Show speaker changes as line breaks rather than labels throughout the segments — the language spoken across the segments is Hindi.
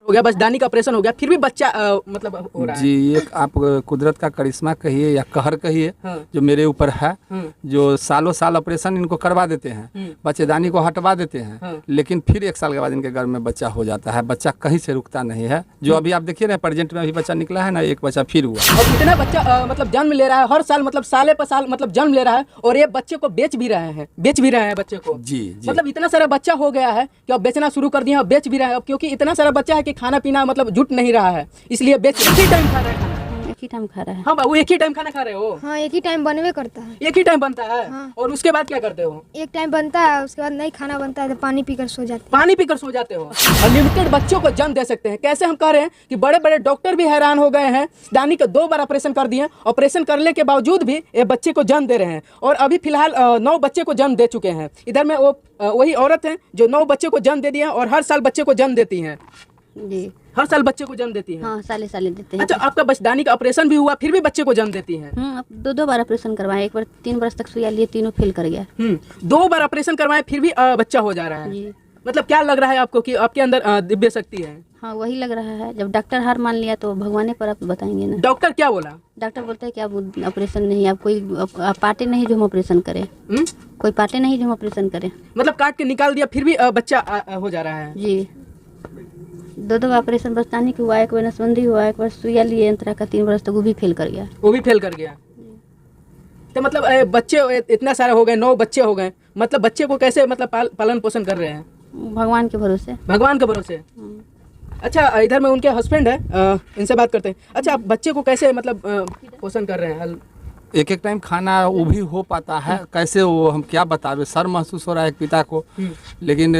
हो गया, बचदानी का ऑपरेशन हो गया, फिर भी बच्चा मतलब हो रहा है।
जी, ये आप कुदरत का करिश्मा कहिए या कहर कहिए,
हाँ।
जो मेरे ऊपर है, जो सालों साल ऑपरेशन इनको करवा देते हैं, बच्चेदानी को हटवा देते हैं,
हाँ।
लेकिन फिर 1 साल के बाद इनके घर में बच्चा हो जाता है। बच्चा कहीं से रुकता नहीं है। जो अभी आप देखिए ना, प्रेजेंट में अभी बच्चा निकला है ना, एक बच्चा फिर हुआ।
और इतना बच्चा मतलब जन्म ले रहा है हर साल, मतलब साले पर साल मतलब जन्म ले रहा है, और ये बच्चे को बेच भी रहे हैं बच्चे को।
जी जी,
मतलब इतना सारा बच्चा हो गया है कि अब बेचना शुरू कर दिया, अब बेच भी रहा है, अब क्योंकि इतना सारा बच्चा है कि खाना पीना मतलब जुट नहीं रहा है, इसलिए बेच। एक ही टाइम खा रहा है खाना?
एक ही टाइम खा रहा है।
हाँ बाबू, एक ही टाइम खाना खा रहे हो?
हाँ, एक ही टाइम बनवे करता है।
एक ही टाइम बनता है?
हाँ।
और उसके बाद क्या करते हो?
एक टाइम बनता है, उसके बाद नहीं खाना बनता है तो पानी पीकर सो जाते हैं।
पानी पीकर सो जाते हो? अनलिमिटेड बच्चों को जन्म दे सकते हैं। कैसे? हम कह रहे हैं कि बड़े बड़े डॉक्टर भी हैरान हो गए हैं। दानी के 2 बार ऑपरेशन कर दिए, ऑपरेशन करने के बावजूद भी ये बच्चे को जन्म दे रहे हैं, और अभी फिलहाल 9 बच्चे को जन्म दे चुके हैं। इधर में वो वही औरत है जो 9 बच्चे को जन्म दे दिए और हर साल बच्चे को जन्म देती हैं।
जी,
हर साल बच्चे को जन्म देती हैं?
हाँ, साले साले देते हैं।
अच्छा, आपका बचदानी का ऑपरेशन भी हुआ, फिर भी बच्चे को जन्म देती हैं?
अब 2 बार ऑपरेशन करवाए, एक बार 3 बरस तक सुइया लिए, तीनों फेल कर गया।
2 बार ऑपरेशन करवाए, फिर भी बच्चा हो जा रहा है?
जी।
मतलब क्या लग रहा है आपको कि आपके अंदर दिव्य शक्ति है?
हाँ, वही लग रहा है। जब डॉक्टर हार मान लिया तो भगवान पर आप बताएंगे ना।
डॉक्टर क्या बोला?
डॉक्टर बोलते हैं कि अब ऑपरेशन नहीं, आप कोई आप पार्टी नहीं जो हम ऑपरेशन करें। कोई पार्टी नहीं जो हम ऑपरेशन करें।
मतलब काट के निकाल दिया, फिर भी बच्चा हो जा रहा है?
जी, 2 ऑपरेशन बचदानी की हुआ, एक बार नसबंदी हुआ, एक बार सुइया लिए अंतरा का 3 बरस तक, वो भी फेल कर गया।
वो भी फेल कर गया? तो मतलब बच्चे इतना सारे हो गए, 9 बच्चे हो गए, मतलब बच्चे को कैसे मतलब पालन पोषण कर रहे हैं?
भगवान के भरोसे।
भगवान के भरोसे। अच्छा, इधर में उनके हस्बैंड है, इनसे बात करते हैं। अच्छा, आप बच्चे को कैसे मतलब पोषण कर रहे हैं?
एक टाइम खाना वो भी हो पाता है कैसे, वो हम क्या बतावे, सर महसूस हो रहा है एक पिता को। लेकिन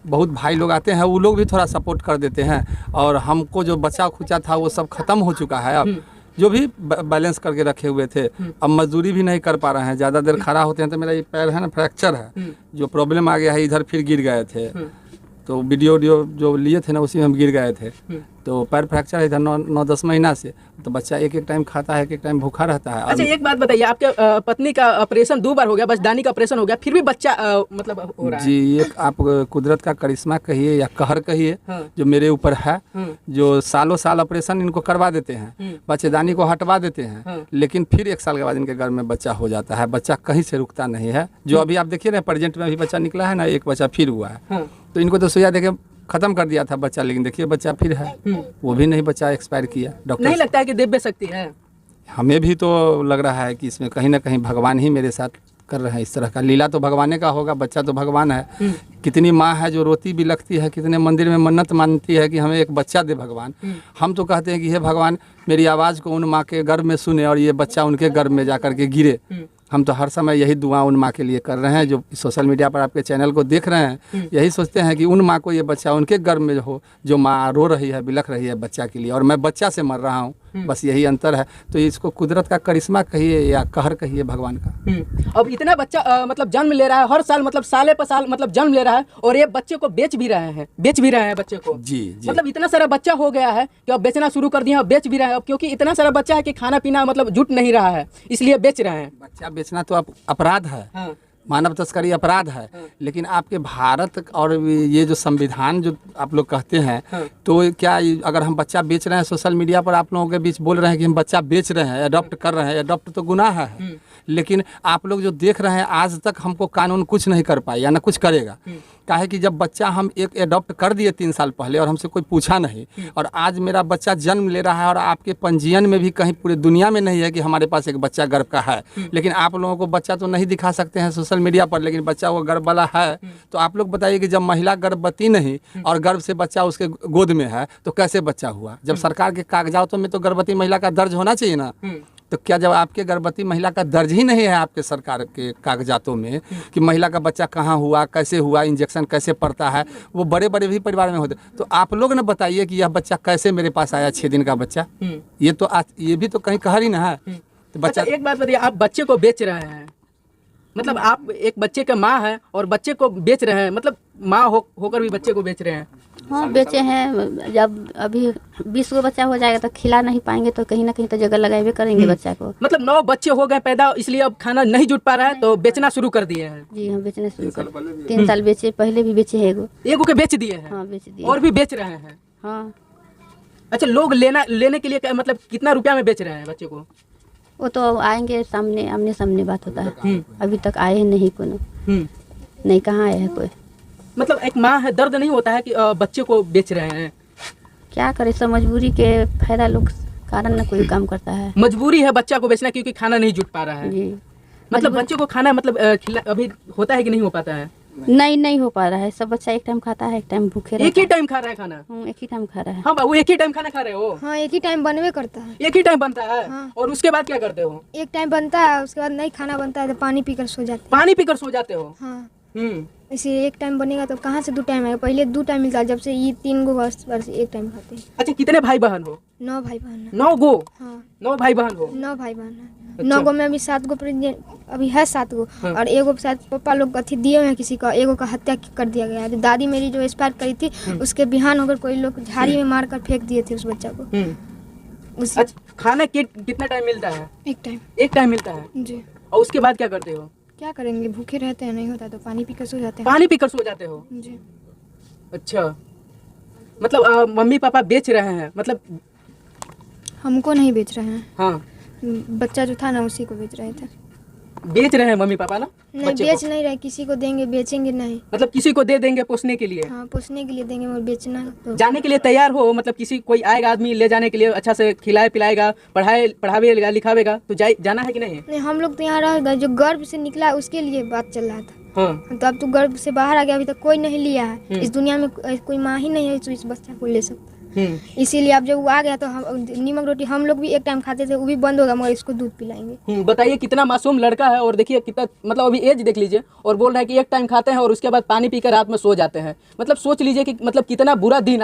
बहुत भाई लोग आते हैं, वो लोग भी थोड़ा सपोर्ट कर देते हैं, और हमको जो बचा खुचा था वो सब खत्म हो चुका है। अब जो भी बैलेंस करके रखे हुए थे, अब मजदूरी भी नहीं कर पा रहे हैं। ज़्यादा देर खड़ा होते हैं तो मेरा ये पैर है ना, फ्रैक्चर है, जो प्रॉब्लम आ गया है, इधर फिर गिर गए थे, तो वीडियो जो लिए थे ना, उसी में हम गिर गए थे, तो पैर फ्रैक्चर है इधर 9-10 महीना से। तो बच्चा एक टाइम खाता है, एक टाइम भूखा रहता है।
अच्छा, एक बात बताइए, आपके पत्नी का ऑपरेशन 2 बार हो गया, बचदानी का ऑपरेशन हो गया, फिर भी बच्चा मतलब हो रहा है?
जी, ये आप कुदरत का करिश्मा कहिए या कहर कहिए, जो मेरे ऊपर है, जो सालों साल ऑपरेशन इनको करवा देते हैं, बच्चेदानी को हटवा देते हैं, लेकिन फिर 1 साल के बाद इनके घर में बच्चा हो जाता है। बच्चा कहीं से रुकता नहीं है। जो अभी आप देखिए ना, प्रेजेंट में अभी बच्चा निकला है ना, एक बच्चा फिर हुआ है। तो इनको तो सुइया देके खत्म कर दिया था बच्चा, लेकिन देखिए बच्चा फिर है, वो भी नहीं, बच्चा एक्सपायर किया। डॉक्टर
नहीं लगता है कि दिव्य शक्ति है?
हमें भी तो लग रहा है कि इसमें कहीं ना कहीं भगवान ही मेरे साथ कर रहे हैं। इस तरह का लीला तो भगवान का होगा, बच्चा तो भगवान है। कितनी माँ है जो रोती भी लगती है, कितने मंदिर में मन्नत मानती है कि हमें एक बच्चा दे भगवान। हम तो कहते हैं कि हे भगवान, मेरी आवाज़ को उन माँ के गर्भ में सुने और ये बच्चा उनके गर्भ में जा कर के गिरे। हम तो हर समय यही दुआ उन माँ के लिए कर रहे हैं, जो सोशल मीडिया पर आपके चैनल को देख रहे हैं। यही सोचते हैं कि उन माँ को ये बच्चा उनके गर्भ में हो, जो माँ रो रही है, बिलख रही है बच्चा के लिए, और मैं बच्चा से मर रहा हूँ, बस यही अंतर है। तो इसको कुदरत का करिश्मा कहिए या कहर कहिए भगवान का।
अब इतना बच्चा मतलब जन्म ले रहा है हर साल, मतलब साले पर साल मतलब जन्म ले रहा है, और ये बच्चे को बेच भी रहे हैं बच्चे को।
जी जी,
मतलब इतना सारा बच्चा हो गया है कि अब बेचना शुरू कर दिया, अब बेच भी रहा है, अब क्योंकि इतना सारा बच्चा है कि खाना पीना मतलब जुट नहीं रहा है, इसलिए बेच रहे हैं।
बच्चा बेचना तो अपराध है। मानव तस्करी अपराध है। लेकिन आपके भारत और ये जो संविधान जो आप लोग कहते हैं, तो क्या अगर हम बच्चा बेच रहे हैं, सोशल मीडिया पर आप लोगों के बीच बोल रहे हैं कि हम बच्चा बेच रहे हैं, अडॉप्ट कर रहे हैं, अडॉप्ट तो गुनाह है। लेकिन आप लोग जो देख रहे हैं, आज तक हमको कानून कुछ नहीं कर पाए या ना कुछ करेगा। काहे कि जब बच्चा हम एक अडॉप्ट कर दिए 3 साल पहले और हमसे कोई पूछा नहीं, और आज मेरा बच्चा जन्म ले रहा है, और आपके पंजीयन में भी कहीं पूरे दुनिया में नहीं है कि हमारे पास एक बच्चा गर्भ का है। लेकिन आप लोगों को बच्चा तो नहीं दिखा सकते हैं सोशल मीडिया पर, लेकिन बच्चा वो गर्भ वाला है। तो आप लोग बताइए कि जब महिला गर्भवती नहीं और गर्भ से बच्चा उसके गोद में है, तो कैसे बच्चा हुआ? जब सरकार के कागजातों में तो गर्भवती महिला का दर्ज होना चाहिए ना। तो क्या जब आपके गर्भवती महिला का दर्ज ही नहीं है आपके सरकार के कागजातों में कि महिला का बच्चा कहाँ हुआ, कैसे हुआ, इंजेक्शन कैसे पड़ता है, वो बड़े बड़े भी परिवार में होते, तो आप लोग ना बताइए कि यह बच्चा कैसे मेरे पास आया 6 दिन का बच्चा। ये तो ये भी तो कहीं कहर ही ना है। तो बच्चा
अच्छा, एक बात बताइए, आप बच्चे को बेच रहे हैं, मतलब आप एक बच्चे का माँ है और बच्चे को बेच रहे हैं, मतलब माँ होकर भी बच्चे को बेच रहे हैं।
हाँ, बेचे हैं। जब अभी 20 गो बच्चा हो जाएगा तो खिला नहीं पाएंगे, तो कहीं ना कहीं तो जगह लगाए करेंगे बच्चा को।
मतलब 9 बच्चे हो गए पैदा, इसलिए अब खाना नहीं जुट पा रहा है, तो बेचना शुरू कर दिए हैं।
जी, हम बेचने शुरू कर 3 साल बेचे, पहले भी बेचे हैं।
एगो के बेच दिए हैं।
हाँ, बेच दिए
और भी बेच रहे हैं।
हाँ,
अच्छा, लोग लेने के लिए मतलब कितना रुपया में बेच रहे हैं बच्चे को?
वो तो आएंगे सामने, आमने सामने बात होता है। अभी तक आए हैं नहीं कोनो, नहीं कहाँ आया है कोई।
मतलब एक माँ है, दर्द नहीं होता है कि बच्चे को बेच रहे हैं?
क्या करे, सब मजबूरी के फायदा लोग कारण ना कोई काम करता है।
मजबूरी है बच्चा को बेचना क्योंकि खाना नहीं जुट पा रहा है।
जी,
मतलब बच्चे को खाना मतलब अभी होता है कि नहीं हो पाता है?
नहीं हो पा रहा है। सब बच्चा एक टाइम खाता है, एक टाइम भूखे
एक ही टाइम खा रहा है खाना?
एक ही टाइम खा रहा है।
हाँ बाबू, एक ही टाइम खाना खा रहे हो?
हाँ, एक ही टाइम बनवे करता है।
एक ही टाइम बनता है?
हाँ।
और उसके बाद क्या करते हो?
एक टाइम बनता है, उसके बाद नहीं खाना बनता है तो पानी पीकर सो जाते हैं।
पानी पीकर सो जाते हो?
हाँ,
हम्म।
इसे एक टाइम बनेगा तो कहाँ से 2 टाइम आएगा? पहले 2 टाइम मिलता है, जब से ये 3 गो वर्ष एक टाइम खाते हैं।
अच्छा, कितने भाई बहन हो?
9 भाई बहन है।
9 गो?
हाँ,
9 भाई बहन हो?
9 भाई बहन है।
अच्छा।
9 गो में अभी 7 गो प्रेग्नेंट अभी है, 7 गो।
हाँ।
और एगो शायद पापा लोग अथी दिए हुए हैं किसी का, एगो का हत्या कर दिया गया है। जो दादी मेरी जो एक्सपायर करी थी, उसके बिहान होकर कोई लोग झाड़ी में मार कर फेंक दिए थे उस बच्चा को। उसी
अच्छा, खाना कितना टाइम मिलता है?
एक टाइम।
एक टाइम मिलता है?
जी,
और उसके बाद क्या करते हो?
क्या करेंगे, भूखे रहते हैं, नहीं होता तो पानी पीकर सो जाते हैं।
पानी पीकर सो जाते हो?
जी,
अच्छा, मतलब मम्मी पापा बेच रहे हैं मतलब?
हमको नहीं बेच रहे हैं,
हाँ,
बच्चा जो था ना उसी को बेच रहे थे।
बेच रहे हैं मम्मी पापा ना
नहीं,
बच्चे
बेच
को?
नहीं रहे, किसी को देंगे, बेचेंगे नहीं।
मतलब किसी को दे देंगे पोसने के लिए?
हाँ, पोसने के लिए देंगे और बेचना तो
जाने के लिए तैयार हो? मतलब किसी कोई आएगा आदमी ले जाने के लिए, अच्छा से खिलाए पिलाएगा, पढ़ावेगा लिखावेगा तो जाना है कि नहीं?
नहीं, हम लोग तो यहाँ रह गए, जो गर्भ से निकला उसके लिए बात चल रहा था।
हाँ।
तो अब तो गर्भ से बाहर आ गया, अभी तक कोई नहीं लिया है। इस दुनिया में कोई माँ ही नहीं है जो इस बच्चा को ले सकता। इसीलिए अब जब वो आ गया तो हम नीमक रोटी हम लोग भी एक टाइम खाते थे, वो भी बंद होगा, मगर इसको दूध पिलाएंगे।
बताइए कितना मासूम लड़का है, और देखिए कितना मतलब अभी एज देख लीजिए, और बोल रहा है कि एक टाइम खाते हैं और उसके बाद पानी पीकर रात में सो जाते हैं। मतलब सोच लीजिए कि मतलब कितना बुरा दिन